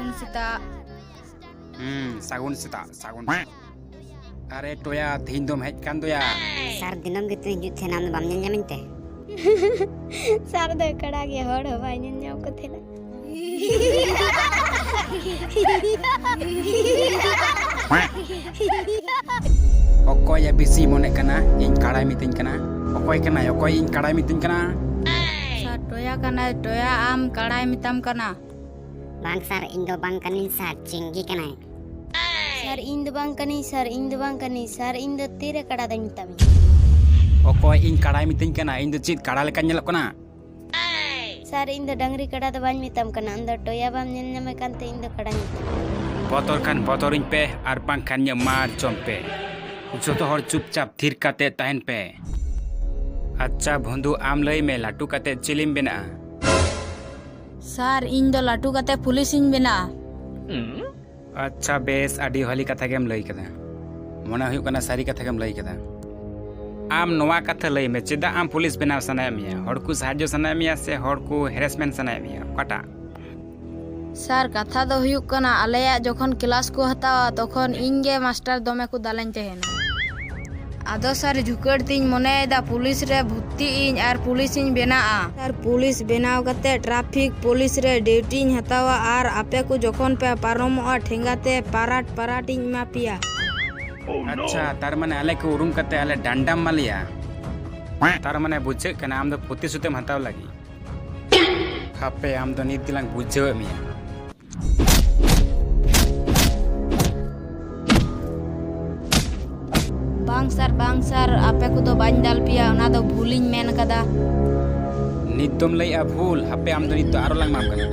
Sagun sita. Sagun sita, sagun. Are toya Tihinj dom hej kan doya. Sar dinam gitu hijut thenam bam nyamin te. Sar do kada ge hor hobai nyam ko thena. Okoy ya bisi mone kana, ing kadai mitin kana. Okoy kana, okoy ing kadai mitin kana. Sar toya am kadai mitam kana. Bang sar indo bang kanin sar cinggi kana. Sar indo bang kani, sar indo tire kada da mitami. Okoy ing kadai mitin kana, indo chit kada lekan nyelok kana. Sar indo dangri kada da ban mitam kana, ando toya bam nyame kante indo kada mitam. Botor kan botorin pe, ar bang kan mar jompe. Joto hor चुपचाप their काते तहन पे अच्छा बंधु आम लई में लाटू काते चिलिम बेना Sar indo latu kate pulis in bena. अच्छा बेस आडी हली कथा गेम लई कदा मने हुयु कना सारी कथा गेम लई कदा आम नोवा कथा लई में चेदा आम पुलिस बेना सनाय मिया हड़कू साहाज्य सनाय मिया से हड़कू हेरेसमेंट सनाय मिया कटा Sar katha do huyuk kana aleya jokhon class ko hatawa tokhon inge master dome ko dalain tehena. Ado sar jhukar tin mone da police re bhutti in ar police in bena sar police benaw kate traffic police re duty in hatawa ar ape ko jokhon pe paromoa thengate parat in ma pia. अच्छा तार माने आले को उरुम कते आले डांडा मालिया तार माने बुझे कना आम दो पुति सुते हताव लगी हापे आम दो नीत दिलांग बुझे मिया Bang sar ape ko do bañ dal pia ona do bhuliñ men kada. नीत तुम लई आ भूल हापे आम दो नीत तो आरो लांग माम कना